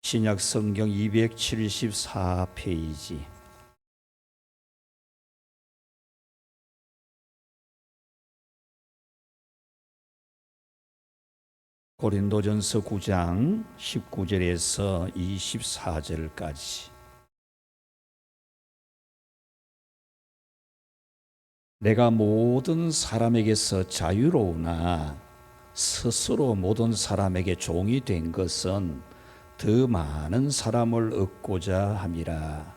신약 성경 274페이지 고린도전서 9장 19절에서 24절까지. 내가 모든 사람에게서 자유로우나 스스로 모든 사람에게 종이 된 것은 더 많은 사람을 얻고자 함이라.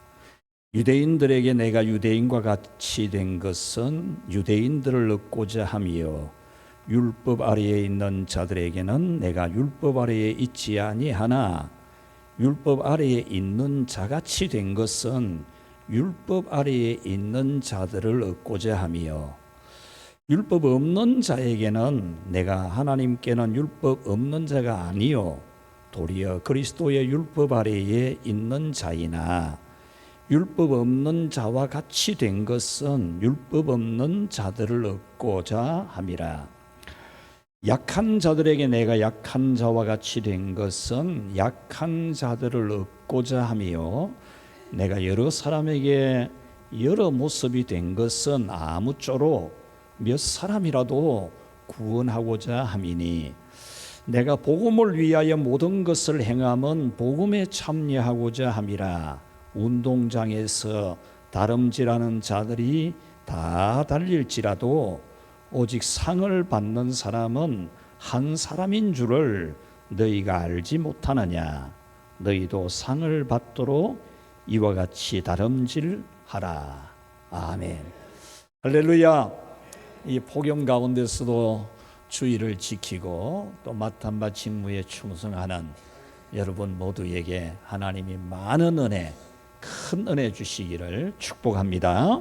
유대인들에게 내가 유대인과 같이 된 것은 유대인들을 얻고자 함이요, 율법 아래에 있는 자들에게는 내가 율법 아래에 있지 아니하나 율법 아래에 있는 자같이 된 것은 율법 아래에 있는 자들을 얻고자 함이요, 율법 없는 자에게는 내가 하나님께는 율법 없는 자가 아니요 도리어 그리스도의 율법 아래에 있는 자이나 율법 없는 자와 같이 된 것은 율법 없는 자들을 얻고자 함이라. 약한 자들에게 내가 약한 자와 같이 된 것은 약한 자들을 얻고자 함이요, 내가 여러 사람에게 여러 모습이 된 것은 아무쪼록 몇 사람이라도 구원하고자 함이니, 내가 복음을 위하여 모든 것을 행함은 복음에 참여하고자 함이라. 운동장에서 다름질하는 자들이 다 달릴지라도 오직 상을 받는 사람은 한 사람인 줄을 너희가 알지 못하느냐. 너희도 상을 받도록 이와 같이 다름질하라. 아멘. 할렐루야. 이 폭염 가운데서도 주의를 지키고 또 마탄바 직무에 충성하는 여러분 모두에게 하나님이 많은 은혜, 큰 은혜 주시기를 축복합니다.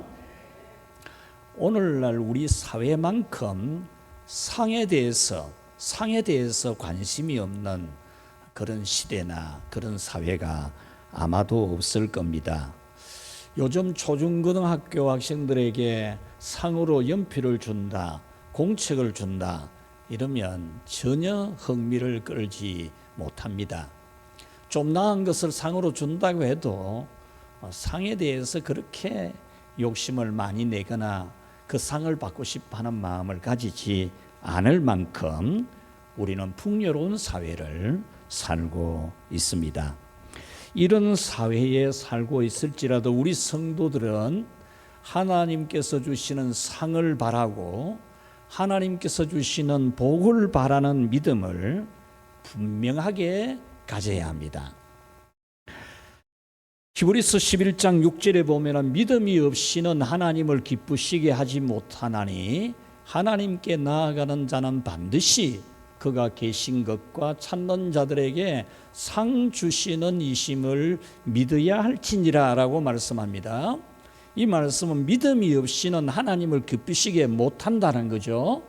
오늘날 우리 사회만큼 상에 대해서 관심이 없는 그런 시대나 그런 사회가 아마도 없을 겁니다. 요즘 초중고등학교 학생들에게 상으로 연필을 준다, 공책을 준다 이러면 전혀 흥미를 끌지 못합니다. 좀 나은 것을 상으로 준다고 해도 상에 대해서 그렇게 욕심을 많이 내거나 그 상을 받고 싶어하는 마음을 가지지 않을 만큼 우리는 풍요로운 사회를 살고 있습니다. 이런 사회에 살고 있을지라도 우리 성도들은 하나님께서 주시는 상을 바라고 하나님께서 주시는 복을 바라는 믿음을 분명하게 가져야 합니다. 히브리서 11장 6절에 보면 믿음이 없이는 하나님을 기쁘시게 하지 못하나니 하나님께 나아가는 자는 반드시 그가 계신 것과 찾는 자들에게 상 주시는 이심을 믿어야 할지니라 라고 말씀합니다. 이 말씀은 믿음이 없이는 하나님을 기쁘시게 못한다는 거죠.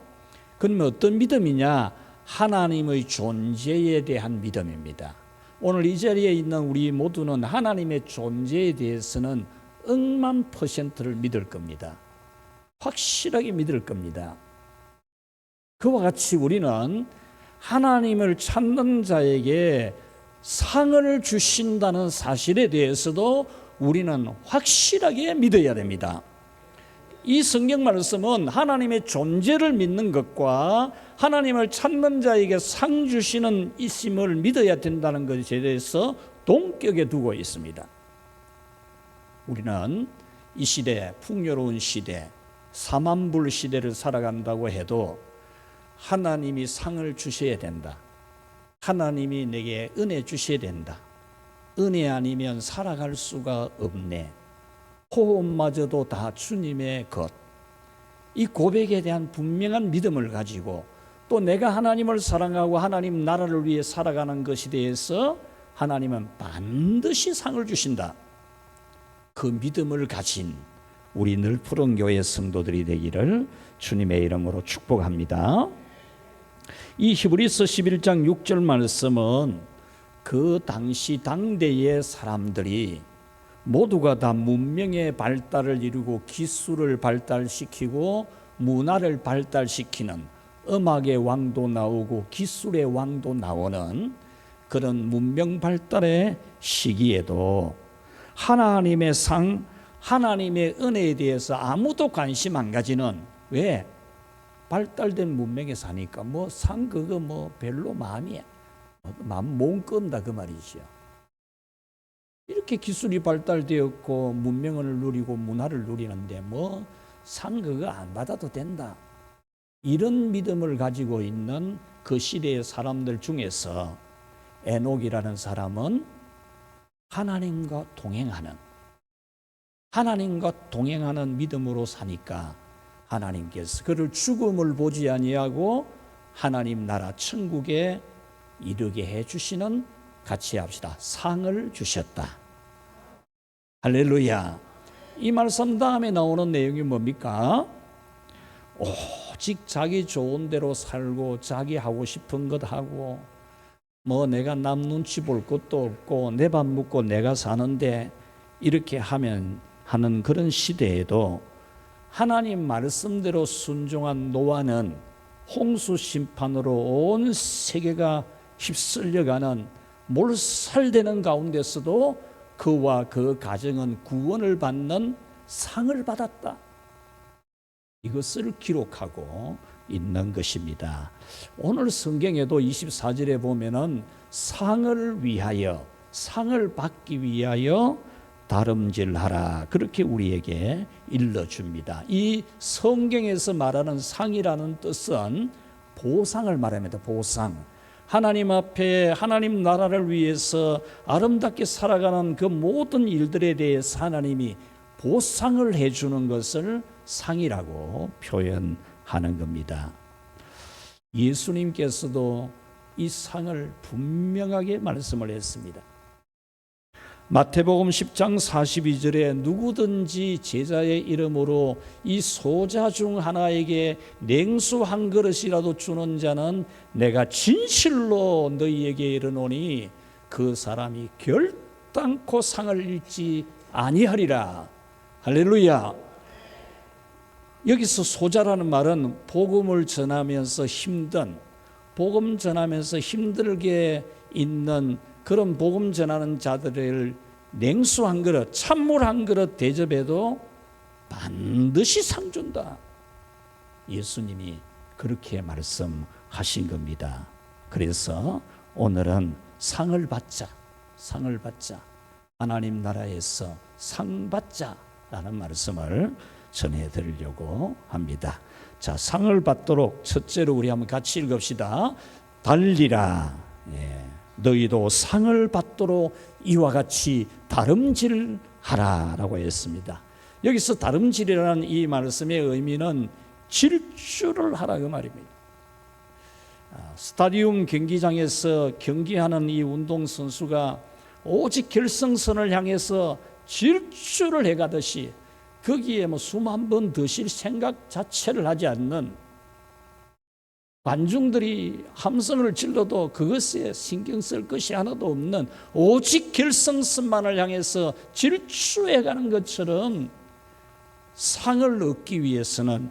그러면 어떤 믿음이냐? 하나님의 존재에 대한 믿음입니다. 오늘 이 자리에 있는 우리 모두는 하나님의 존재에 대해서는 억만 %를 믿을 겁니다. 확실하게 믿을 겁니다. 그와 같이 우리는 하나님을 찾는 자에게 상을 주신다는 사실에 대해서도 우리는 확실하게 믿어야 됩니다. 이 성경 말씀은 하나님의 존재를 믿는 것과 하나님을 찾는 자에게 상 주시는 이심을 믿어야 된다는 것에 대해서 동격에 두고 있습니다. 우리는 이 시대, 풍요로운 시대, 사만불 시대를 살아간다고 해도 하나님이 상을 주셔야 된다. 하나님이 내게 은혜 주셔야 된다. 은혜 아니면 살아갈 수가 없네. 호흡마저도 다 주님의 것. 이 고백에 대한 분명한 믿음을 가지고 또 내가 하나님을 사랑하고 하나님 나라를 위해 살아가는 것에 대해서 하나님은 반드시 상을 주신다. 그 믿음을 가진 우리 늘푸른 교회 성도들이 되기를 주님의 이름으로 축복합니다. 이 히브리서 11장 6절 말씀은 그 당시 당대의 사람들이 모두가 다 문명의 발달을 이루고 기술을 발달시키고 문화를 발달시키는 음악의 왕도 나오고 기술의 왕도 나오는 그런 문명 발달의 시기에도 하나님의 상, 하나님의 은혜에 대해서 아무도 관심 안 가지는, 왜? 발달된 문명에 사니까 뭐 상 그거 뭐 별로 마음 못 끈다 그 말이죠. 이렇게 기술이 발달되었고 문명을 누리고 문화를 누리는데 뭐 상 그거 안 받아도 된다, 이런 믿음을 가지고 있는 그 시대의 사람들 중에서 에녹이라는 사람은 하나님과 동행하는 믿음으로 사니까 하나님께서 그를 죽음을 보지 아니하고 하나님 나라 천국에 이르게 해주시는, 같이 합시다, 상을 주셨다. 할렐루야. 이 말씀 다음에 나오는 내용이 뭡니까? 오직 자기 좋은 대로 살고 자기 하고 싶은 것 하고 뭐 내가 남 눈치 볼 것도 없고 내 밥 먹고 내가 사는데 이렇게 하는 그런 시대에도 하나님 말씀대로 순종한 노아는 홍수 심판으로 온 세계가 휩쓸려가는 몰살되는 가운데서도 그와 그 가정은 구원을 받는 상을 받았다. 이것을 기록하고 있는 것입니다. 오늘 성경에도 24절에 보면은 상을 받기 위하여 다름질하라, 그렇게 우리에게 일러줍니다. 이 성경에서 말하는 상이라는 뜻은 보상을 말합니다. 보상. 하나님 앞에 하나님 나라를 위해서 아름답게 살아가는 그 모든 일들에 대해서 하나님이 보상을 해주는 것을 상이라고 표현하는 겁니다. 예수님께서도 이 상을 분명하게 말씀을 했습니다. 마태복음 10장 42절에 누구든지 제자의 이름으로 이 소자 중 하나에게 냉수 한 그릇이라도 주는 자는 내가 진실로 너희에게 이르노니 그 사람이 결단코 상을 잃지 아니하리라. 할렐루야. 여기서 소자라는 말은 복음을 전하면서 힘들게 있는 그런 복음 전하는 자들을 냉수 한 그릇, 찬물 한 그릇 대접해도 반드시 상 준다. 예수님이 그렇게 말씀하신 겁니다. 그래서 오늘은 상을 받자. 하나님 나라에서 상 받자라는 말씀을 전해드리려고 합니다. 자, 상을 받도록 첫째로 우리 한번 같이 읽읍시다. 달리라. 너희도 상을 받도록 이와 같이 다름질하라라고 했습니다. 여기서 다름질이라는 이 말씀의 의미는 질주를 하라 그 말입니다. 스타디움 경기장에서 경기하는 이 운동선수가 오직 결승선을 향해서 질주를 해가듯이 거기에 뭐 수만 번 더 쉴 생각 자체를 하지 않는, 관중들이 함성을 질러도 그것에 신경 쓸 것이 하나도 없는 오직 결승선만을 향해서 질주해가는 것처럼 상을 얻기 위해서는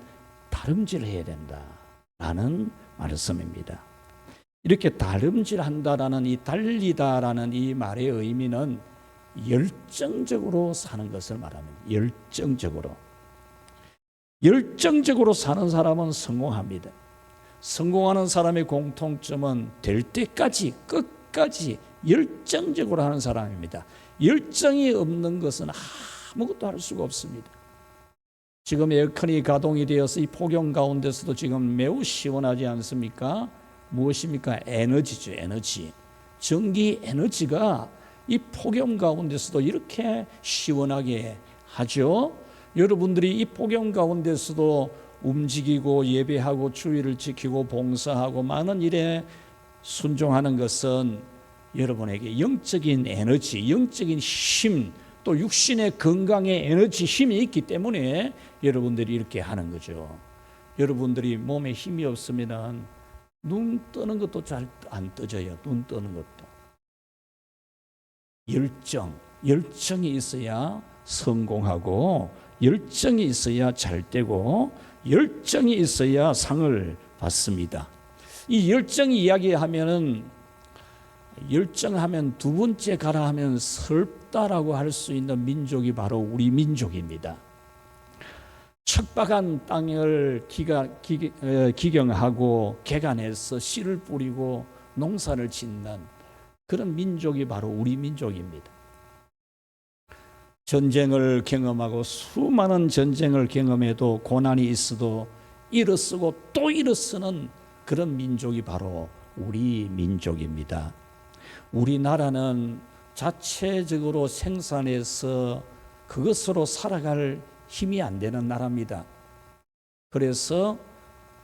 다름질해야 된다라는 말씀입니다. 이렇게 다름질한다라는 이 달리다라는 이 말의 의미는 열정적으로 사는 것을 말합니다. 열정적으로 사는 사람은 성공합니다. 성공하는 사람의 공통점은 될 때까지 끝까지 열정적으로 하는 사람입니다. 열정이 없는 것은 아무것도 할 수가 없습니다. 지금 에어컨이 가동이 되어서 이 폭염 가운데서도 지금 매우 시원하지 않습니까? 무엇입니까? 에너지죠, 에너지. 전기 에너지가 이 폭염 가운데서도 이렇게 시원하게 하죠. 여러분들이 이 폭염 가운데서도 움직이고 예배하고 주의를 지키고 봉사하고 많은 일에 순종하는 것은 여러분에게 영적인 에너지, 영적인 힘, 또 육신의 건강의 에너지, 힘이 있기 때문에 여러분들이 이렇게 하는 거죠. 여러분들이 몸에 힘이 없으면 눈 뜨는 것도 잘 안 떠져요. 눈 뜨는 것도. 열정이 있어야 성공하고, 열정이 있어야 잘 되고, 열정이 있어야 상을 받습니다. 이 열정 이야기하면은 열정하면 두 번째 가라 하면 설다라고 할 수 있는 민족이 바로 우리 민족입니다. 척박한 땅을 기경하고 개간해서 씨를 뿌리고 농사를 짓는 그런 민족이 바로 우리 민족입니다. 전쟁을 경험하고 수많은 전쟁을 경험해도 고난이 있어도 일어서고 또 일어서는 그런 민족이 바로 우리 민족입니다. 우리나라는 자체적으로 생산해서 그것으로 살아갈 힘이 안 되는 나라입니다. 그래서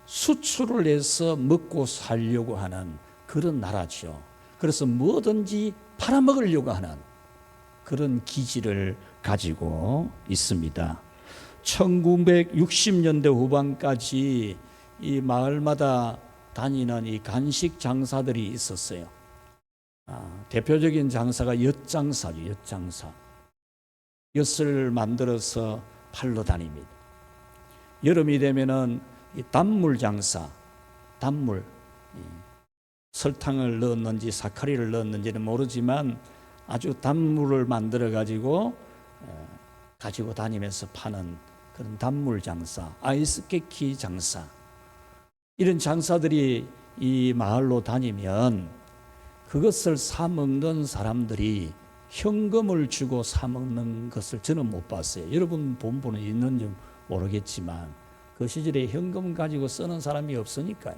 수출을 해서 먹고 살려고 하는 그런 나라죠. 그래서 뭐든지 팔아먹으려고 하는 그런 기질을 가지고 있습니다. 1960년대 후반까지 이 마을마다 다니는 이 간식 장사들이 있었어요. 대표적인 장사가 엿장사죠. 엿장사. 엿을 만들어서 팔러 다닙니다. 여름이 되면은 이 단물 장사, 단물, 설탕을 넣었는지 사카리를 넣었는지는 모르지만 아주 단물을 만들어 가지고 다니면서 파는 그런 단물 장사, 아이스케이크 장사, 이런 장사들이 이 마을로 다니면 그것을 사 먹는 사람들이 현금을 주고 사 먹는 것을 저는 못 봤어요. 여러분 본부는 있는지 모르겠지만 그 시절에 현금 가지고 쓰는 사람이 없으니까요.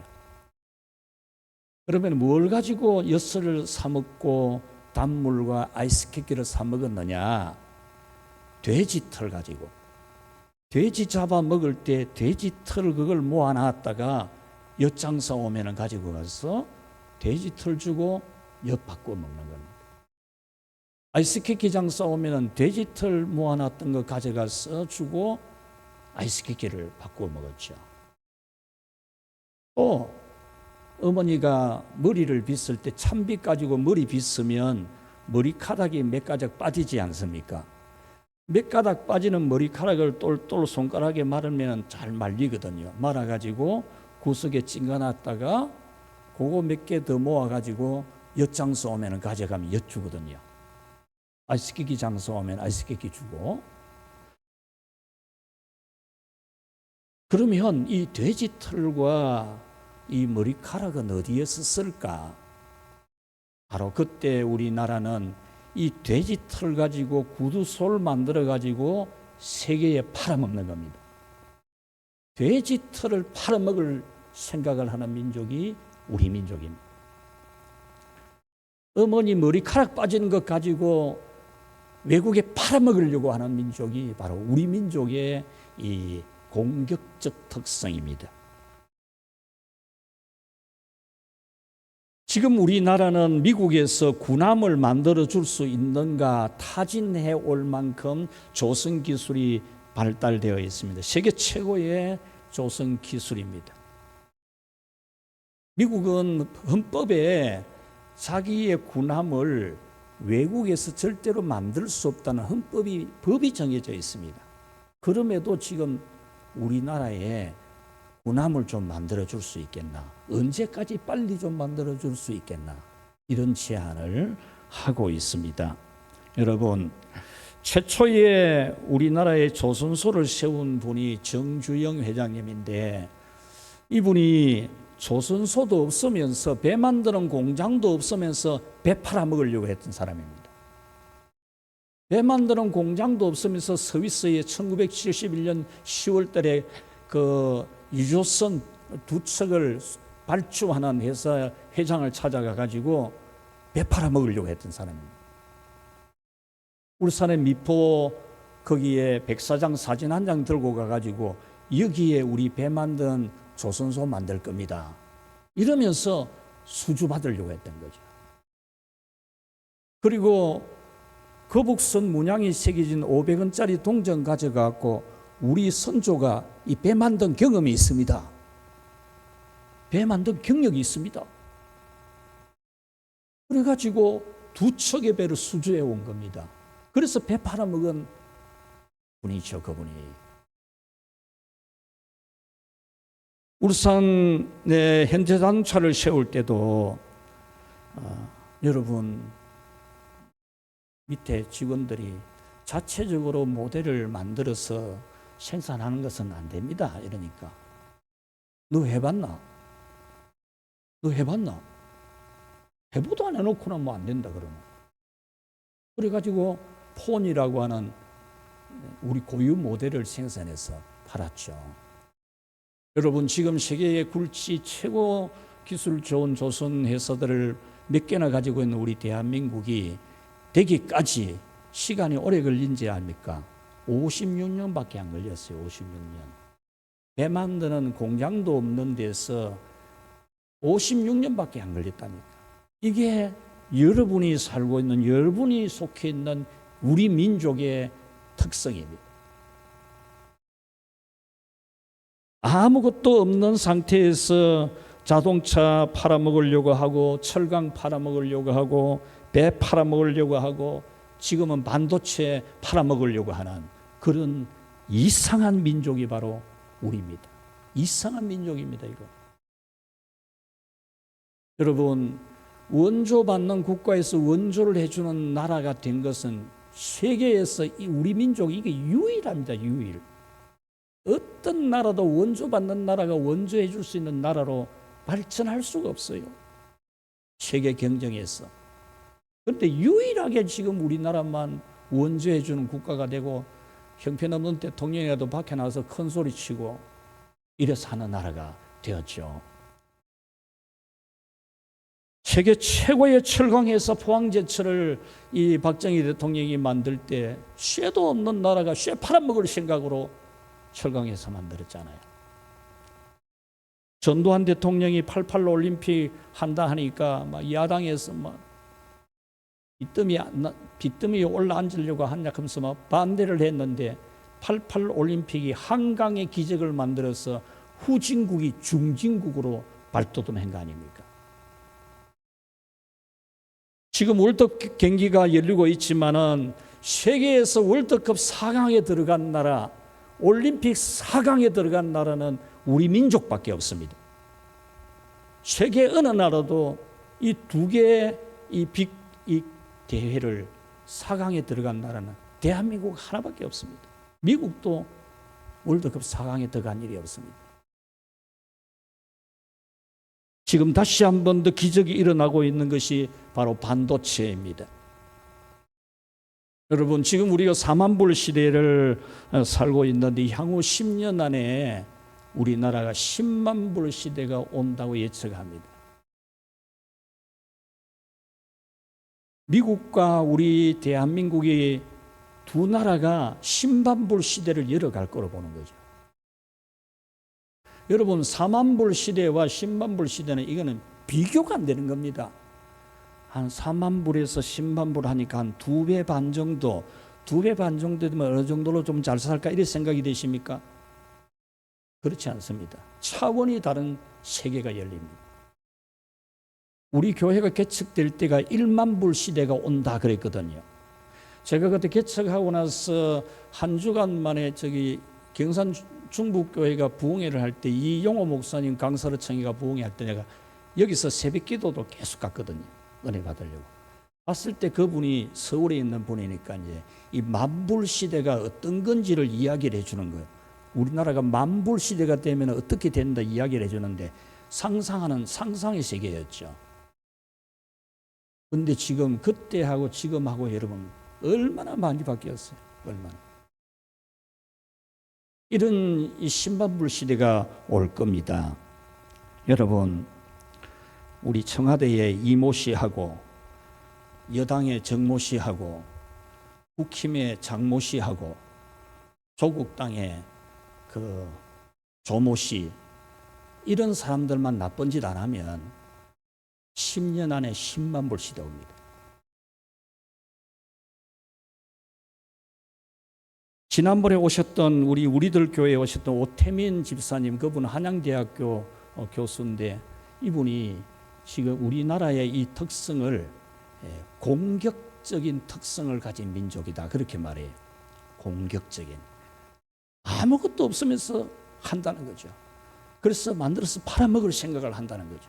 그러면 뭘 가지고 엿을 사 먹고 단물과 아이스케이크를 사 먹었느냐? 돼지 털 가지고. 돼지 잡아 먹을 때 돼지 털 그걸 모아놨다가 엿장사 오면은 가지고 가서 돼지 털 주고 엿 바꾸어 먹는 겁니다. 아이스케이크 장사 오면은 돼지 털 모아놨던 거 가져가서 주고 아이스케이크를 바꾸어 먹었죠. 또 어머니가 머리를 빗을 때 찬빗 가지고 머리 빗으면 머리카락이 몇 가닥 빠지지 않습니까? 몇 가닥 빠지는 머리카락을 똘똘 손가락에 말으면 잘 말리거든요. 말아가지고 구석에 찡겨놨다가 그거 몇 개 더 모아가지고 엿장사 오면 가져가면 엿 주거든요. 아이스케이크 장사 오면 아이스케이크 주고. 그러면 이 돼지 털과 이 머리카락은 어디에서 쓸까? 바로 그때 우리나라는 이 돼지 털 가지고 구두솔 만들어 가지고 세계에 팔아먹는 겁니다. 돼지 털을 팔아먹을 생각을 하는 민족이 우리 민족입니다. 어머니 머리카락 빠지는 것 가지고 외국에 팔아먹으려고 하는 민족이 바로 우리 민족의 이 공격적 특성입니다. 지금 우리나라는 미국에서 군함을 만들어 줄 수 있는가 타진해 올 만큼 조선 기술이 발달되어 있습니다. 세계 최고의 조선 기술입니다. 미국은 헌법에 자기의 군함을 외국에서 절대로 만들 수 없다는 법이 정해져 있습니다. 그럼에도 지금 우리나라에 군함을 좀 만들어 줄 수 있겠나? 언제까지 빨리 좀 만들어 줄 수 있겠나? 이런 제안을 하고 있습니다. 여러분, 최초의 우리나라의 조선소를 세운 분이 정주영 회장님인데 이분이 조선소도 없으면서 배 만드는 공장도 없으면서 배 팔아먹으려고 했던 사람입니다. 배 만드는 공장도 없으면서 스위스에 1971년 10월 달에 그 유조선 두 척을 발주하는 회사 회장을 찾아가 가지고 배 팔아먹으려고 했던 사람입니다. 울산의 미포 거기에 백사장 사진 한 장 들고 가가지고 여기에 우리 배 만든 조선소 만들 겁니다. 이러면서 수주받으려고 했던 거죠. 그리고 거북선 문양이 새겨진 500원짜리 동전 가져가고 우리 선조가 이 배 만든 경험이 있습니다. 배 만든 경력이 있습니다. 그래가지고 두 척의 배를 수주해 온 겁니다. 그래서 배 팔아먹은 분이죠, 그분이. 울산에 현대자동차를 세울 때도 여러분, 밑에 직원들이 자체적으로 모델을 만들어서 생산하는 것은 안 됩니다. 이러니까 너 해봤나? 너 해봤나? 해보도 안 해놓고는 뭐 안 된다 그러면. 그래가지고 폰이라고 하는 우리 고유 모델을 생산해서 팔았죠. 여러분, 지금 세계의 굴지 최고 기술 좋은 조선 회사들을 몇 개나 가지고 있는 우리 대한민국이 되기까지 시간이 오래 걸린지 압니까? 56년밖에 안 걸렸어요. 56년. 배 만드는 공장도 없는 데서 56년밖에 안 걸렸다니까. 이게 여러분이 살고 있는, 여러분이 속해 있는 우리 민족의 특성입니다. 아무것도 없는 상태에서 자동차 팔아먹으려고 하고, 철강 팔아먹으려고 하고, 배 팔아먹으려고 하고, 지금은 반도체 팔아먹으려고 하는 그런 이상한 민족이 바로 우리입니다. 이상한 민족입니다, 이거. 여러분, 원조받는 국가에서 원조를 해주는 나라가 된 것은 세계에서 우리 민족이 이게 유일합니다. 유일. 어떤 나라도 원조받는 나라가 원조해 줄 수 있는 나라로 발전할 수가 없어요. 세계 경쟁에서. 그런데 유일하게 지금 우리나라만 원조해 주는 국가가 되고, 형편없는 대통령이라도 밖에 나와서 큰 소리 치고 이래서 하는 나라가 되었죠. 세계 최고의 철강회사 포항제철을 이 박정희 대통령이 만들 때 쇠도 없는 나라가 쇠 팔아먹을 생각으로 철강회사 만들었잖아요. 전두환 대통령이 88 올림픽 한다 하니까 막 야당에서 막 빚더미 올라앉으려고 하냐 하면서 막 반대를 했는데, 88 올림픽이 한강의 기적을 만들어서 후진국이 중진국으로 발돋움한 거 아닙니까? 지금 월드컵 경기가 열리고 있지만은 세계에서 월드컵 4강에 들어간 나라, 올림픽 4강에 들어간 나라는 우리 민족밖에 없습니다. 세계 어느 나라도 이 두 개의 이 대회를 4강에 들어간 나라는 대한민국 하나밖에 없습니다. 미국도 월드컵 4강에 들어간 일이 없습니다. 지금 다시 한 번 더 기적이 일어나고 있는 것이 바로 반도체입니다. 여러분, 지금 우리가 4만 불 시대를 살고 있는데 향후 10년 안에 우리나라가 10만 불 시대가 온다고 예측합니다. 미국과 우리 대한민국이 두 나라가 10만 불 시대를 열어갈 거로 보는 거죠. 여러분, 4만 불 시대와 10만 불 시대는 이거는 비교가 안 되는 겁니다. 한 4만 불에서 10만 불 하니까 한 2배 반 정도, 2배 반 정도 되면 어느 정도로 좀 잘 살까 이런 생각이 되십니까? 그렇지 않습니다. 차원이 다른 세계가 열립니다. 우리 교회가 개척될 때가 1만 불 시대가 온다 그랬거든요. 제가 그때 개척하고 나서 한 주간 만에 경산 중북교회가 부흥회를 할 때 이용호 목사님 강서르청이가 부흥회 할 때 내가 여기서 새벽 기도도 계속 갔거든요. 은혜 받으려고. 봤을 때 그분이 서울에 있는 분이니까 이제 이 만불 시대가 어떤 건지를 이야기를 해주는 거예요. 우리나라가 만불 시대가 되면 어떻게 된다 이야기를 해주는데 상상하는 상상의 세계였죠. 근데 지금 그때하고 지금하고 여러분 얼마나 많이 바뀌었어요. 얼마나. 이런 이 신반불 시대가 올 겁니다. 여러분, 우리 청와대의 이모 씨하고 여당의 정모 씨하고 국힘의 장모 씨하고 조국당의 그 조모 씨, 이런 사람들만 나쁜 짓 안 하면 10년 안에 10만 불 시대 옵니다. 지난번에 오셨던 우리들 교회에 오셨던 오태민 집사님, 그분 한양대학교 교수인데 이분이 지금 우리나라의 이 특성을 공격적인 특성을 가진 민족이다 그렇게 말해요. 공격적인. 아무것도 없으면서 한다는 거죠. 그래서 만들어서 팔아먹을 생각을 한다는 거죠.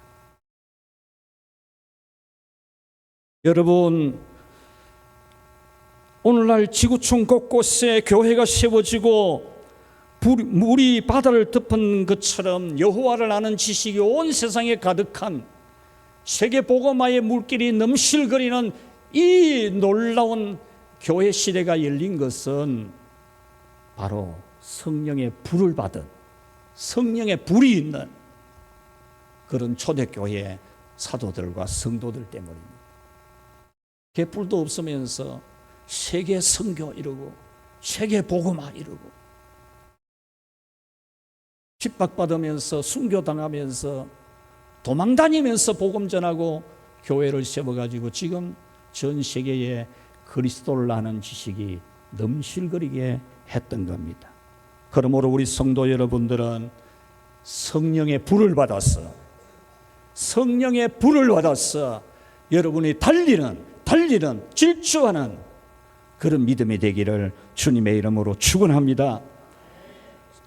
여러분, 오늘날 지구촌 곳곳에 교회가 세워지고 물이 바다를 덮은 것처럼 여호와를 아는 지식이 온 세상에 가득한 세계 복음화의 물길이 넘실거리는 이 놀라운 교회 시대가 열린 것은 바로 성령의 불을 받은, 성령의 불이 있는 그런 초대교회 사도들과 성도들 때문입니다. 개뿔도 없으면서 세계 선교 이루고 세계 복음화 이루고 핍박받으면서 순교당하면서 도망다니면서 복음 전하고 교회를 세워가지고 지금 전 세계에 그리스도를 아는 지식이 넘실거리게 했던 겁니다. 그러므로 우리 성도 여러분들은 성령의 불을 받았어. 성령의 불을 받았어. 여러분이 달리는 질주하는 그런 믿음이 되기를 주님의 이름으로 축원합니다.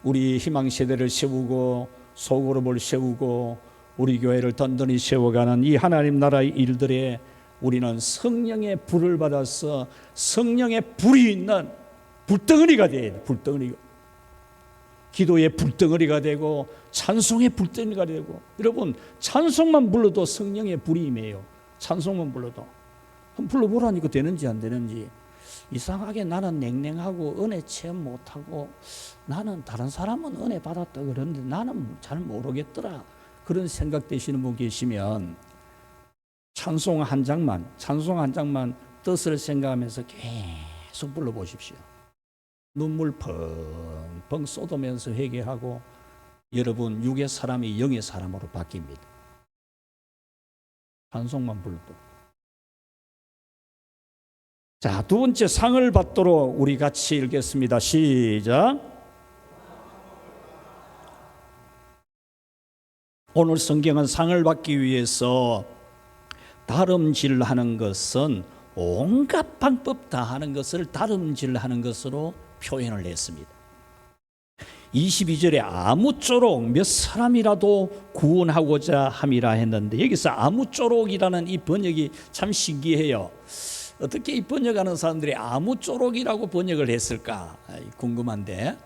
우리 희망세대를 세우고 소그룹을 세우고 우리 교회를 든든히 세워가는 이 하나님 나라의 일들에 우리는 성령의 불을 받아서 성령의 불이 있는 불덩어리가 돼야 돼. 불덩어리가. 기도의 불덩어리가 되고 찬송의 불덩어리가 되고. 여러분, 찬송만 불러도 성령의 불이 임해요. 찬송만 불러도. 한번 불러보라니까 되는지 안 되는지. 이상하게 나는 냉랭하고 은혜 체험 못하고 나는 다른 사람은 은혜 받았다 그러는데 나는 잘 모르겠더라. 그런 생각 되시는 분 계시면 찬송 한 장만 뜻을 생각하면서 계속 불러보십시오. 눈물 펑펑 쏟으면서 회개하고 여러분 육의 사람이 영의 사람으로 바뀝니다. 찬송만 불러도. 자, 두 번째 상을 받도록 우리 같이 읽겠습니다. 시작. 오늘 성경은 상을 받기 위해서 다름질하는 것은 온갖 방법 다 하는 것을 다름질하는 것으로 표현을 했습니다. 22절에 아무쪼록 몇 사람이라도 구원하고자 함이라 했는데 여기서 아무쪼록이라는 이 번역이 참 신기해요. 어떻게 이 번역하는 사람들이 아무쪼록이라고 번역을 했을까 궁금한데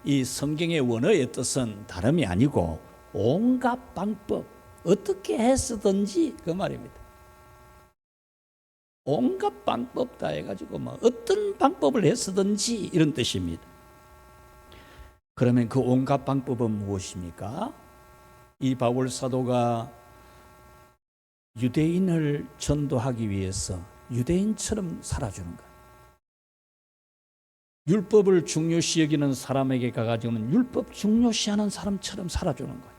이 성경의 원어의 뜻은 다름이 아니고 온갖 방법 어떻게 했었든지 그 말입니다. 온갖 방법 다 해가지고 뭐 어떤 방법을 했었든지 이런 뜻입니다. 그러면 그 온갖 방법은 무엇입니까? 이 바울 사도가 유대인을 전도하기 위해서 유대인처럼 살아주는 거예요. 율법을 중요시 여기는 사람에게 가가지고는 율법 중요시하는 사람처럼 살아주는 거예요.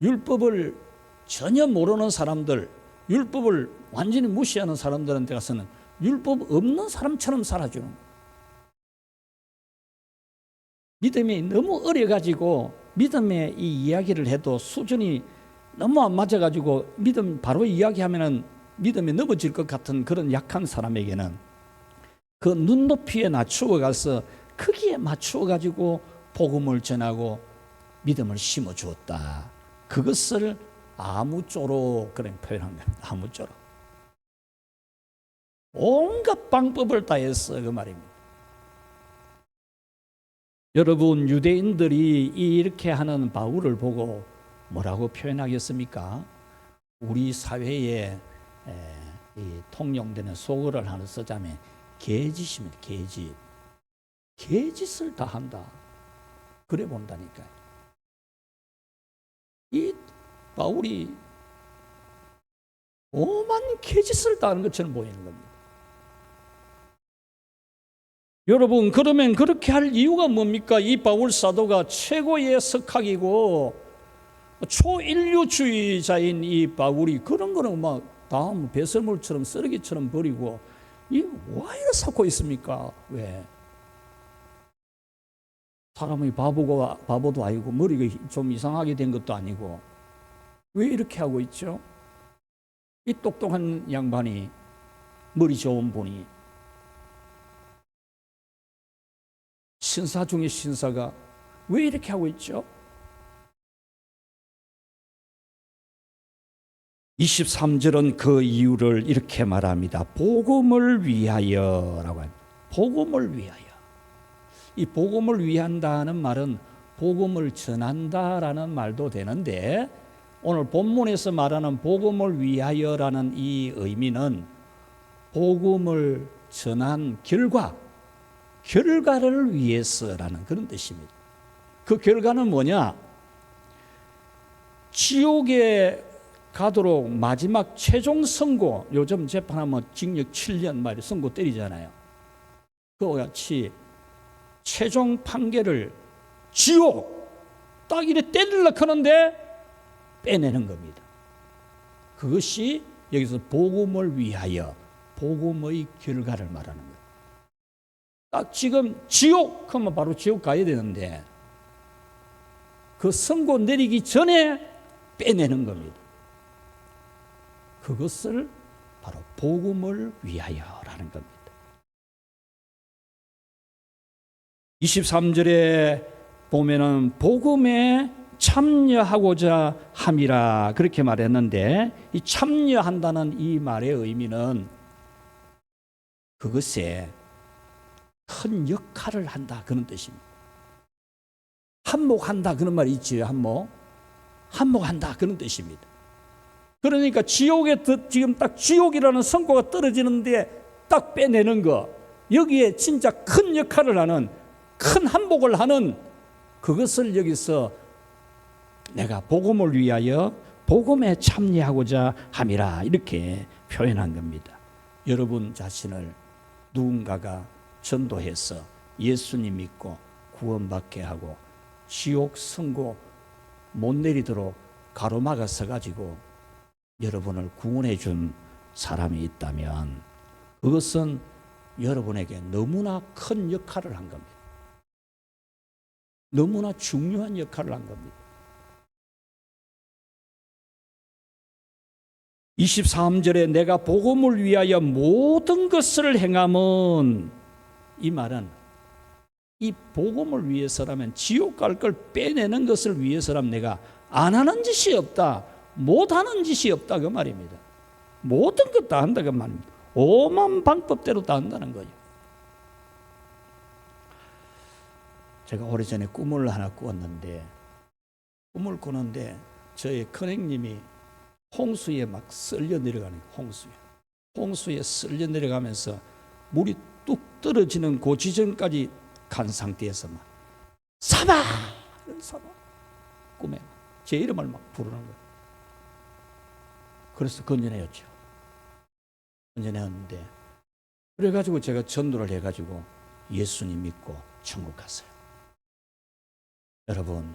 율법을 전혀 모르는 사람들, 율법을 완전히 무시하는 사람들한테 가서는 율법 없는 사람처럼 살아주는 거예요. 믿음이 너무 어려가지고 믿음의 이 이야기를 해도 수준이 너무 안 맞아가지고 믿음 바로 이야기하면은 믿음이 넘어질 것 같은 그런 약한 사람에게는 그 눈높이에 낮추어 가서 크기에 맞추어 가지고 복음을 전하고 믿음을 심어 주었다. 그것을 아무쪼록 그런 표현한 겁니다. 아무쪼록. 온갖 방법을 다 했어 그 말입니다. 여러분 유대인들이 이렇게 하는 바울을 보고 뭐라고 표현하겠습니까? 우리 사회에 이 통용되는 속어를 하나 쓰자면 개짓입니다. 개짓. 개짓을 다 한다. 그래 본다니까요. 이 바울이 오만 개짓을 다 하는 것처럼 보이는 겁니다. 여러분 그러면 그렇게 할 이유가 뭡니까? 이 바울 사도가 최고의 석학이고 초인류주의자인 이 바울이 그런 거는 막 다음 배설물처럼 쓰레기처럼 버리고 이 왜 이래 쌓고 있습니까? 왜? 사람이 바보도 아니고 머리가 좀 이상하게 된 것도 아니고 왜 이렇게 하고 있죠? 이 똑똑한 양반이 머리 좋은 분이 신사 중에 신사가 왜 이렇게 하고 있죠? 23절은 그 이유를 이렇게 말합니다. 복음을 위하여라고 합니다. 복음을 위하여. 이 복음을 위한다는 말은 복음을 전한다라는 말도 되는데, 오늘 본문에서 말하는 복음을 위하여라는 이 의미는 복음을 전한 결과를 위해서라는 그런 뜻입니다. 그 결과는 뭐냐? 지옥에 가도록 마지막 최종 선고, 요즘 재판하면 징역 7년 말에 선고 때리잖아요. 그와 같이 최종 판결을 지옥 딱 이래 때리려고 하는데 빼내는 겁니다. 그것이 여기서 복음을 위하여, 복음의 결과를 말하는 거예요. 딱 지금 지옥 하면 바로 지옥 가야 되는데 그 선고 내리기 전에 빼내는 겁니다. 그것을 바로 복음을 위하여라는 겁니다. 23절에 보면은 복음에 참여하고자 함이라 그렇게 말했는데, 이 참여한다는 이 말의 의미는 그것에 큰 역할을 한다 그런 뜻입니다. 한몫한다 그런 말이 있지요. 한몫한다 그런 뜻입니다. 그러니까 지옥에 지금 딱 지옥이라는 선고가 떨어지는데 딱 빼내는 거, 여기에 진짜 큰 역할을 하는, 큰 한몫을 하는 그것을 여기서 내가 복음을 위하여 복음에 참여하고자 함이라 이렇게 표현한 겁니다. 여러분 자신을 누군가가 전도해서 예수님 믿고 구원받게 하고 지옥 선고 못 내리도록 가로막아 서가지고 여러분을 구원해 준 사람이 있다면 그것은 여러분에게 너무나 큰 역할을 한 겁니다. 너무나 중요한 역할을 한 겁니다. 23절에 내가 복음을 위하여 모든 것을 행함은, 이 말은 이 복음을 위해서라면, 지옥 갈 걸 빼내는 것을 위해서라면 내가 안 하는 짓이 없다, 못 하는 짓이 없다 그 말입니다. 모든 것 다 한다 그 말입니다. 오만 방법대로 다 한다는 거예요. 제가 오래전에 꿈을 하나 꾸었는데, 꿈을 꾸는데 저희 큰형님이 홍수에 막 쓸려 내려가는 거예요. 홍수에 쓸려 내려가면서 물이 뚝 떨어지는 그 지점까지 간 상태에서 막 사바 꿈에 제 이름을 막 부르는 거예요. 그래서 건전해졌죠. 건전해졌는데, 그래가지고 제가 전도를 해가지고 예수님 믿고 천국 갔어요. 여러분,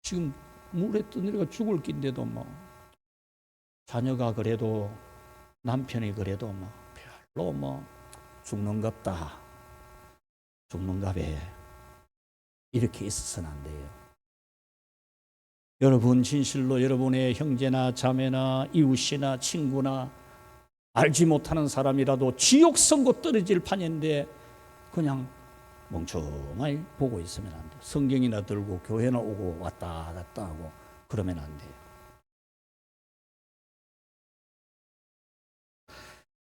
지금 물에 떠내려가 죽을 낀데도 뭐 자녀가 그래도, 남편이 그래도 뭐 별로 뭐 죽는갑다, 죽는갑에 이렇게 있어서는 안 돼요. 여러분 진실로 여러분의 형제나 자매나 이웃이나 친구나 알지 못하는 사람이라도 지옥 선고 떨어질 판인데 그냥 멍청하게 보고 있으면 안 돼요. 성경이나 들고 교회나 오고 왔다 갔다 하고 그러면 안 돼요.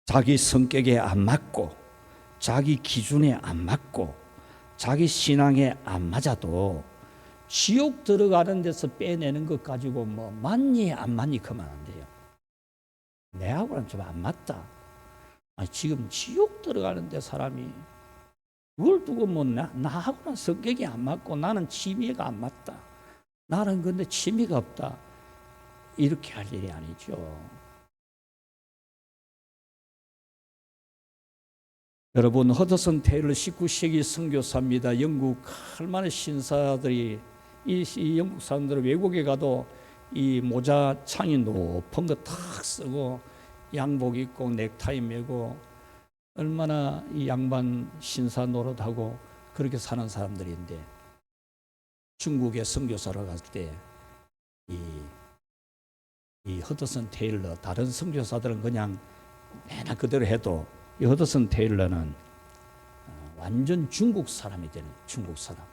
자기 성격에 안 맞고 자기 기준에 안 맞고 자기 신앙에 안 맞아도 지옥 들어가는 데서 빼내는 것 가지고 뭐 맞니 안 맞니 그러면 안 돼요. 내하고는 좀 안 맞다. 아니, 지금 지옥 들어가는데 사람이 그걸 두고 뭐 나하고는 성격이 안 맞고 나는 취미가 안 맞다, 나는 근데 취미가 없다, 이렇게 할 일이 아니죠. 여러분, 허드슨 테일러 19세기 선교사입니다. 영국 얼마나 신사들이, 이 영국 사람들은 외국에 가도 이 모자 창이 높은 거 탁 쓰고 양복 입고 넥타이 메고 얼마나 이 양반 신사 노릇하고 그렇게 사는 사람들인데, 중국에 선교사로 갔을 때 이 허드슨 테일러, 다른 선교사들은 그냥 맨날 그대로 해도 이 허드슨 테일러는 완전 중국 사람이 되는, 중국 사람.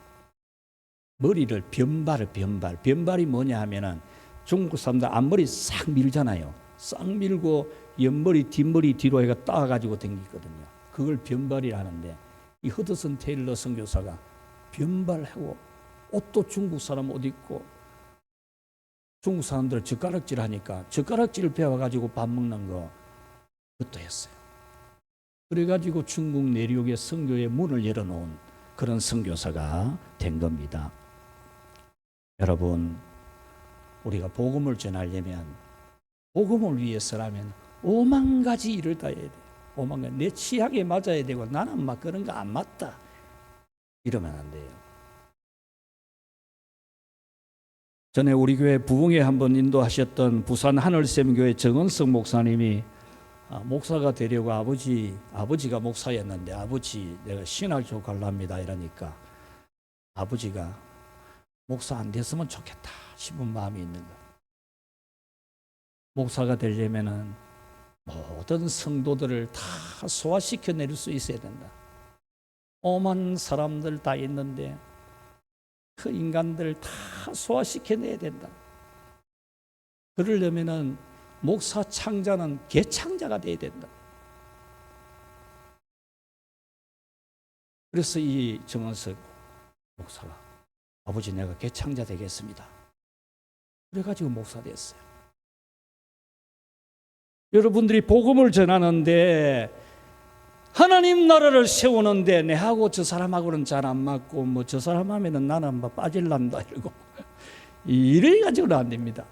머리를 변발이 뭐냐 하면은 중국 사람들 앞머리 싹 밀잖아요. 싹 밀고 옆머리 뒷머리 뒤로 해가 따가지고 다니거든요. 그걸 변발이라 하는데 이 허드슨 테일러 선교사가 변발하고 옷도 중국 사람 옷 입고 중국 사람들 젓가락질 하니까 젓가락질을 배워가지고 밥 먹는 거 그것도 했어요. 그래가지고 중국 내륙의 선교의 문을 열어놓은 그런 선교사가 된 겁니다. 여러분, 우리가 복음을 전하려면 복음을 위해서라면 오만 가지 일을 다 해야 돼요. 오만 가지. 내 취향에 맞아야 되고 나는 막 그런 거 안 맞다 이러면 안 돼요. 전에 우리 교회 부흥회 한번 인도하셨던 부산 하늘샘교회 정은석 목사님이 목사가 되려고 아버지가 목사였는데 아버지 내가 신학교 갈랍니다 이러니까 아버지가 목사 안 됐으면 좋겠다 싶은 마음이 있는 거예요. 목사가 되려면은 모든 성도들을 다 소화시켜 내릴 수 있어야 된다. 오만 사람들 다 있는데 그 인간들 다 소화시켜 내야 된다. 그러려면은 목사 창자는 개창자가 돼야 된다. 그래서 이 정원석 목사가 아버지 내가 개창자 되겠습니다. 그래가지고 목사 됐어요. 여러분들이 복음을 전하는데 하나님 나라를 세우는데 내하고 저 사람하고는 잘 안 맞고 뭐 저 사람 하면은 나는 뭐 빠질란다 이러고 이래 가지고는 안 됩니다.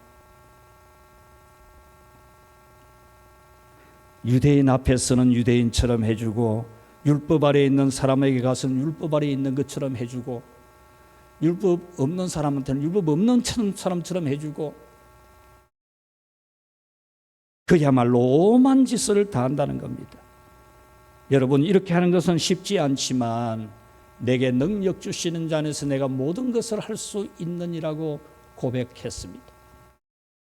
유대인 앞에서는 유대인처럼 해주고 율법 아래에 있는 사람에게 가서는 율법 아래에 있는 것처럼 해주고 율법 없는 사람한테는 율법 없는 사람처럼 해주고 그야말로 오만 짓을 다 한다는 겁니다. 여러분 이렇게 하는 것은 쉽지 않지만 내게 능력 주시는 자 안에서 내가 모든 것을 할 수 있느니라고 고백했습니다.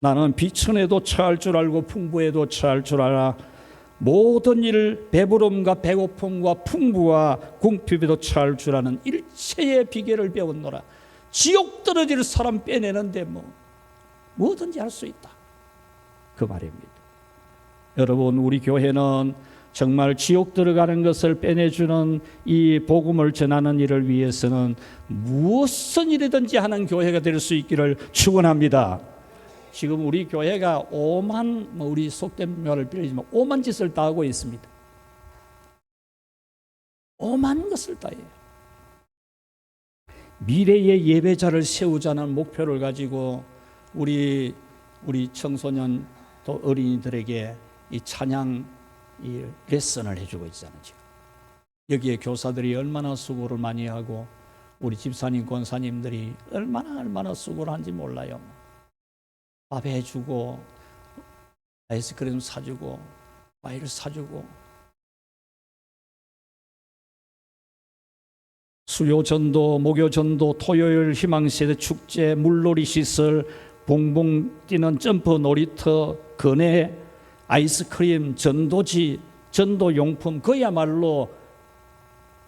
나는 비천에도 처할 줄 알고 풍부에도 처할 줄 알아 모든 일을 배부름과 배고픔과 풍부와 궁핍에도 처할 줄 아는 일체의 비결을 배웠노라. 지옥 떨어질 사람 빼내는데 뭐든지 할 수 있다. 그 말입니다. 여러분 우리 교회는 정말 지옥 들어가는 것을 빼내주는 이 복음을 전하는 일을 위해서는 무슨 일이든지 하는 교회가 될 수 있기를 축원합니다. 지금 우리 교회가 우리 속된 말을 빌리지만 오만 짓을 다 하고 있습니다. 오만 것을 다 해요. 미래의 예배자를 세우자는 목표를 가지고 우리 청소년 또 어린이들에게 이 찬양 이 레슨을 해주고 있잖아요. 지금 여기에 교사들이 얼마나 수고를 많이 하고 우리 집사님 권사님들이 얼마나 수고를 하는지 몰라요. 밥 해주고 아이스크림 사주고 과일 사주고 수요전도 목요전도 토요일 희망세대 축제 물놀이 시설 봉봉 뛰는 점프 놀이터 거내 아이스크림 전도지 전도용품 그야말로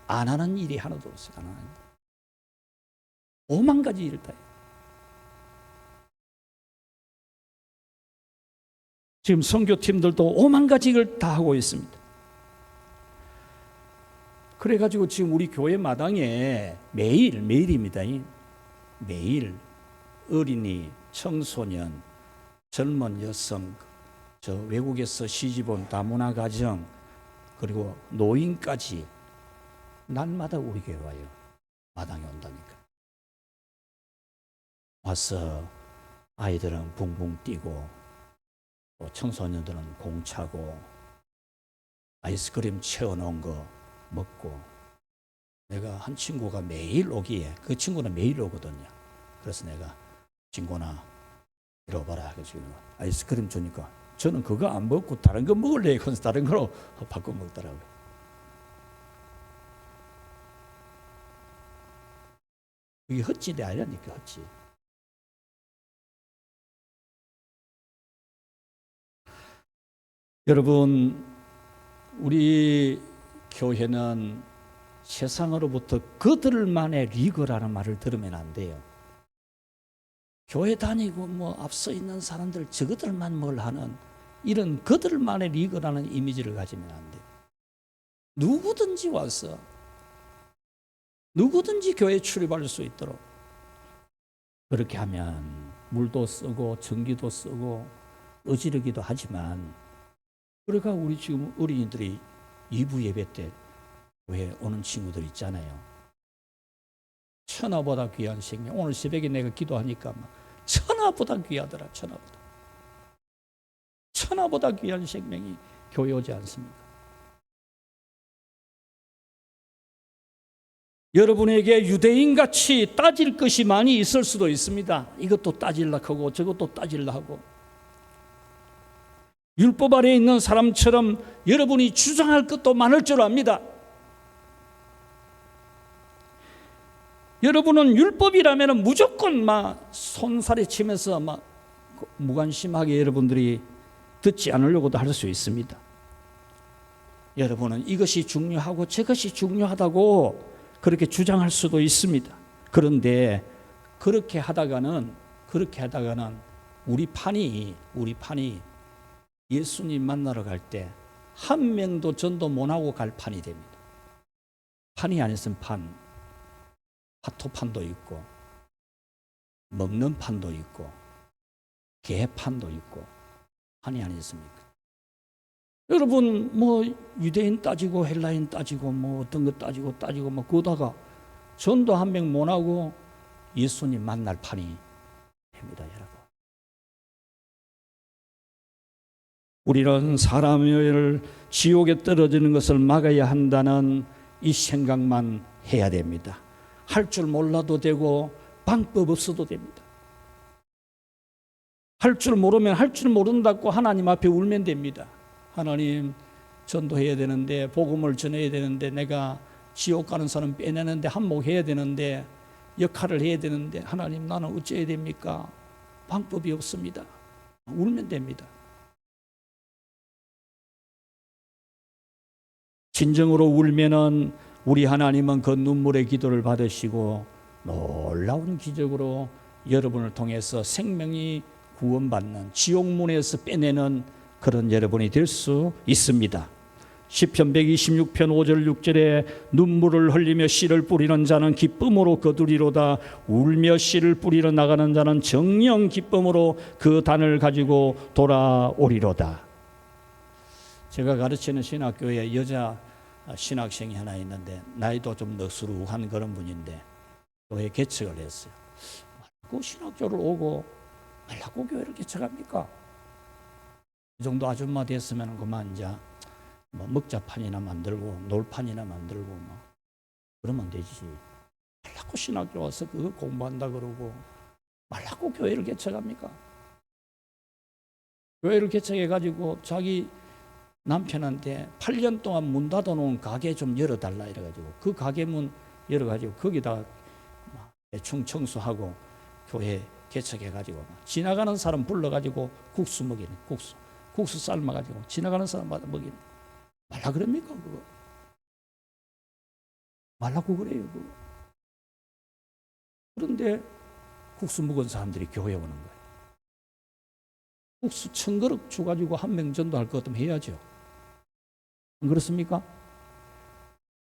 안 하는 일이 하나도 없어요. 안 하는 일. 오만 가지 일을 다 해요. 지금 선교팀들도 오만 가지 일을 다 하고 있습니다. 그래가지고 지금 우리 교회 마당에 매일입니다. 매일 어린이, 청소년, 젊은 여성, 저 외국에서 시집온 다문화 가정 그리고 노인까지 날마다 우리 교회 와요. 마당에 온다니까. 와서 아이들은 붕붕 뛰고 또 청소년들은 공 차고 아이스크림 채워놓은 거 먹고 내가 한 친구가 매일 오기에 그 친구는 매일 오거든요. 그래서 내가 친구나 이리 와봐라 해가지고 아이스크림 주니까 저는 그거 안 먹고 다른 거 먹을래 그래서 다른 거로 바꿔 먹더라고요. 이게 헛짓이 아니라니까 헛짓. 여러분 우리 교회는 세상으로부터 그들만의 리그라는 말을 들으면 안 돼요. 교회 다니고 뭐 앞서 있는 사람들 저것들만 뭘 하는 이런 그들만의 리그라는 이미지를 가지면 안 돼. 누구든지 와서 누구든지 교회에 출입할 수 있도록 그렇게 하면 물도 쓰고 전기도 쓰고 어지르기도 하지만 그러니까 우리 지금 어린이들이 2부 예배 때 교회 오는 친구들 있잖아요. 천하보다 귀한 생명. 오늘 새벽에 내가 기도하니까 천하보다 귀하더라. 천하보다 귀한 생명이 교회 오지 않습니까? 여러분에게 유대인같이 따질 것이 많이 있을 수도 있습니다. 이것도 따질라 하고 저것도 따질라 하고 율법 아래에 있는 사람처럼 여러분이 주장할 것도 많을 줄 압니다. 여러분은 율법이라면 무조건 손살에 치면서 무관심하게 여러분들이 듣지 않으려고도 할 수 있습니다. 여러분은 이것이 중요하고 저것이 중요하다고 그렇게 주장할 수도 있습니다. 그런데 그렇게 하다가는 우리 판이 예수님 만나러 갈 때 한 명도 전도 못 하고 갈 판이 됩니다. 판이 아니었으면 파토판도 있고 먹는 판도 있고 개판도 있고 판이 아니었습니까? 여러분 유대인 따지고 헬라인 따지고 어떤 거 따지고 그러다가 전도 한 명 못 하고 예수님 만날 판이 됩니다, 여러분. 우리는 사람을 지옥에 떨어지는 것을 막아야 한다는 이 생각만 해야 됩니다. 할 줄 몰라도 되고 방법 없어도 됩니다. 할 줄 모르면 할 줄 모른다고 하나님 앞에 울면 됩니다. 하나님, 전도해야 되는데 복음을 전해야 되는데 내가 지옥 가는 사람 빼내는데 한몫해야 되는데 역할을 해야 되는데 하나님, 나는 어찌해야 됩니까? 방법이 없습니다. 울면 됩니다. 진정으로 울면은 우리 하나님은 그 눈물의 기도를 받으시고 놀라운 기적으로 여러분을 통해서 생명이 구원받는, 지옥문에서 빼내는 그런 여러분이 될 수 있습니다. 시편 126편 5절 6절에 눈물을 흘리며 씨를 뿌리는 자는 기쁨으로 거두리로다. 울며 씨를 뿌리러 나가는 자는 정령 기쁨으로 그 단을 가지고 돌아오리로다. 제가 가르치는 신학교에 여자 신학생이 하나 있는데 나이도 좀 너스루한 그런 분인데 교회 개척을 했어요. 말라고 신학교를 오고 말라고 교회를 개척합니까? 이 정도 아줌마 됐으면 그만 이제 먹자판이나 만들고 놀판이나 만들고 그러면 되지. 말라고 신학교 와서 그거 공부한다 그러고 말라고 교회를 개척합니까? 교회를 개척해가지고 자기 남편한테 8년 동안 문 닫아놓은 가게 좀 열어달라 이래가지고 그 가게 문 열어가지고 거기다 대충 청소하고 교회 개척해가지고 지나가는 사람 불러가지고 국수 먹이는 국수 삶아가지고 지나가는 사람마다 먹이는. 말라 그럽니까 그거? 말라고 그래요 그거. 그런데 국수 먹은 사람들이 교회에 오는 거예요. 국수 1000그릇 줘가지고 한 명 전도할 것 같으면 해야죠. 안 그렇습니까?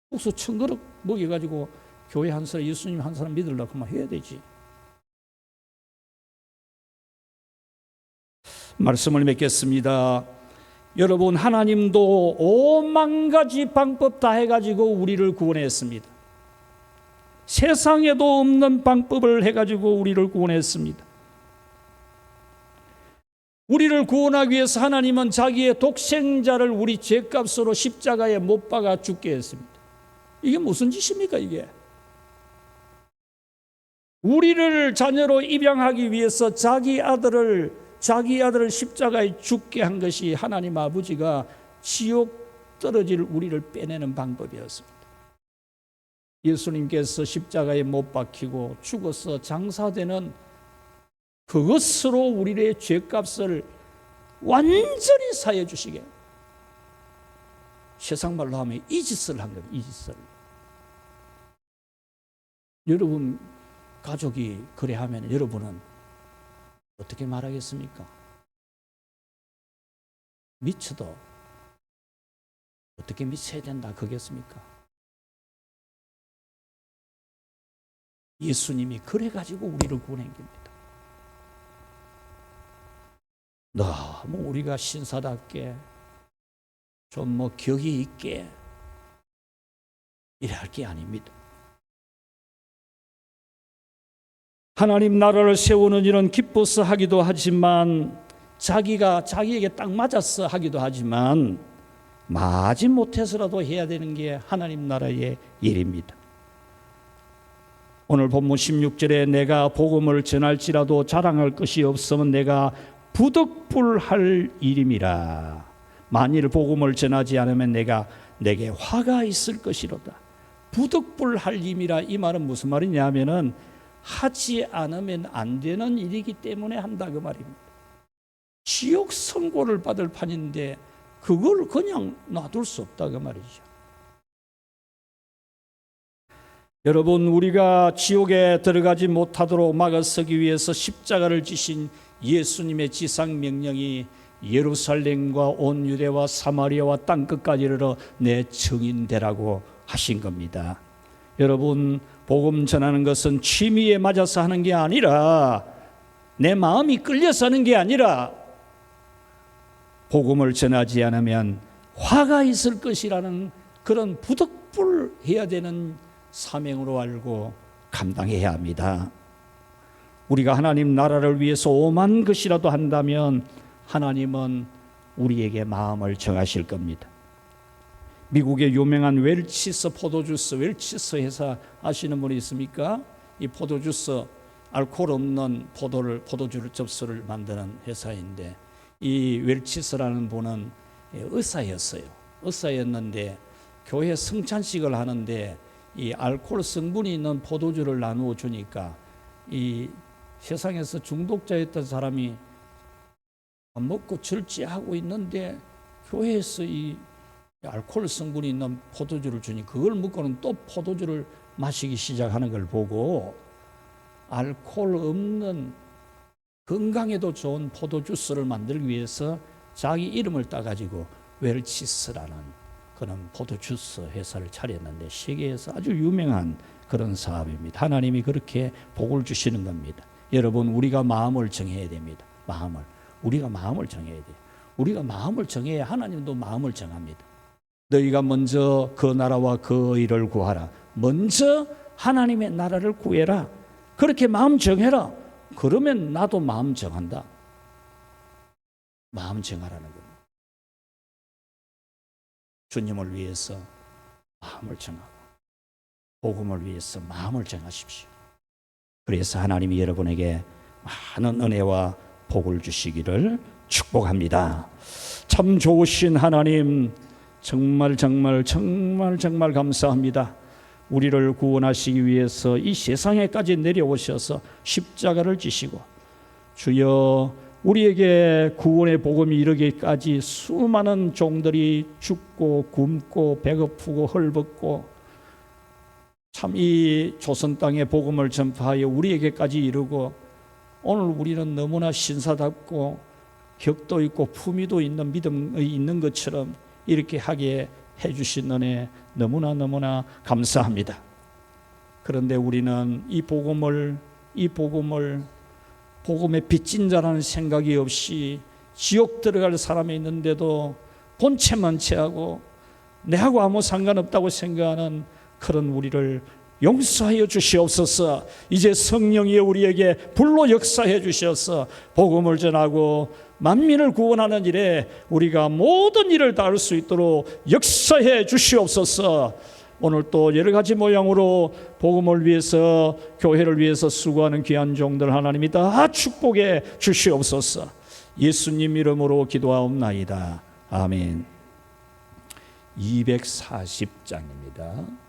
국수 1000그릇 먹여가지고 교회 한 사람, 예수님 한 사람 믿으려고 하면 해야 되지. 말씀을 맺겠습니다. 여러분, 하나님도 5만 가지 방법 다 해가지고 우리를 구원했습니다. 세상에도 없는 방법을 해가지고 우리를 구원했습니다. 우리를 구원하기 위해서 하나님은 자기의 독생자를 우리 죄값으로 십자가에 못 박아 죽게 했습니다. 이게 무슨 짓입니까 이게? 우리를 자녀로 입양하기 위해서 자기 아들을 십자가에 죽게 한 것이 하나님 아버지가 지옥 떨어질 우리를 빼내는 방법이었습니다. 예수님께서 십자가에 못 박히고 죽어서 장사되는 그것으로 우리의 죄값을 완전히 사해 주시게, 세상 말로 하면 이 짓을 한 겁니다. 이 짓을. 여러분 가족이 그래 하면 여러분은 어떻게 말하겠습니까? 미쳐도 어떻게 미쳐야 된다 그겠습니까? 예수님이 그래가지고 우리를 구원한 겁니다. 너무 우리가 신사답게 좀 격이 있게 이래 할 게 아닙니다. 하나님 나라를 세우는 일은 기뻐서 하기도 하지만 자기에게 딱 맞아서 하기도 하지만 마지 못해서라도 해야 되는 게 하나님 나라의 일입니다. 오늘 본문 16절에 내가 복음을 전할지라도 자랑할 것이 없으면 내가 부득불할 일임이라. 만일 복음을 전하지 않으면 내게 화가 있을 것이로다. 부득불할 일임이라. 이 말은 무슨 말이냐면은 하지 않으면 안 되는 일이기 때문에 한다 그 말입니다. 지옥 선고를 받을 판인데 그걸 그냥 놔둘 수 없다 그 말이죠. 여러분, 우리가 지옥에 들어가지 못하도록 막아서기 위해서 십자가를 지신 예수님의 지상 명령이 예루살렘과 온 유대와 사마리아와 땅끝까지 이르러 내 증인되라고 하신 겁니다. 여러분, 복음 전하는 것은 취미에 맞아서 하는 게 아니라 내 마음이 끌려서 하는 게 아니라 복음을 전하지 않으면 화가 있을 것이라는 그런 부득불해야 되는 사명으로 알고 감당해야 합니다. 우리가 하나님 나라를 위해서 오만 것이라도 한다면 하나님은 우리에게 마음을 정하실 겁니다. 미국의 유명한 웰치스 포도주스, 웰치스 회사 아시는 분이 있습니까? 이 포도주스, 알코올 없는 포도주를 접수를 만드는 회사인데 이 웰치스라는 분은 의사였어요. 의사였는데 교회 성찬식을 하는데 이 알코올 성분이 있는 포도주를 나누어 주니까 이 세상에서 중독자였던 사람이 밥 먹고 절제하고 있는데 교회에서 이 알코올 성분이 있는 포도주를 주니 그걸 먹고는 또 포도주를 마시기 시작하는 걸 보고 알코올 없는 건강에도 좋은 포도주스를 만들기 위해서 자기 이름을 따가지고 웰치스라는 그런 포도주스 회사를 차렸는데 세계에서 아주 유명한 그런 사업입니다. 하나님이 그렇게 복을 주시는 겁니다. 여러분, 우리가 마음을 정해야 됩니다. 우리가 마음을 정해야 돼요. 우리가 마음을 정해야 하나님도 마음을 정합니다. 너희가 먼저 그 나라와 그 의를 구하라. 먼저 하나님의 나라를 구해라. 그렇게 마음 정해라. 그러면 나도 마음 정한다. 마음 정하라는 겁니다. 주님을 위해서 마음을 정하고 복음을 위해서 마음을 정하십시오. 그래서 하나님이 여러분에게 많은 은혜와 복을 주시기를 축복합니다. 참 좋으신 하나님, 정말 감사합니다. 우리를 구원하시기 위해서 이 세상에까지 내려오셔서 십자가를 지시고 주여 우리에게 구원의 복음이 이르기까지 수많은 종들이 죽고 굶고 배고프고 헐벗고 참 이 조선 땅의 복음을 전파하여 우리에게까지 이르고 오늘 우리는 너무나 신사답고 격도 있고 품위도 있는 믿음이 있는 것처럼 이렇게 하게 해주신 은혜 너무나 감사합니다. 그런데 우리는 이 복음을 복음의 빚진 자라는 생각이 없이 지옥 들어갈 사람이 있는데도 본체만 체하고 내하고 아무 상관없다고 생각하는 그런 우리를 용서하여 주시옵소서. 이제 성령이 우리에게 불로 역사해 주셔서 복음을 전하고 만민을 구원하는 일에 우리가 모든 일을 다 할 수 있도록 역사해 주시옵소서. 오늘 또 여러 가지 모양으로 복음을 위해서 교회를 위해서 수고하는 귀한 종들 하나님이 다 축복해 주시옵소서. 예수님 이름으로 기도하옵나이다. 아멘. 240장입니다.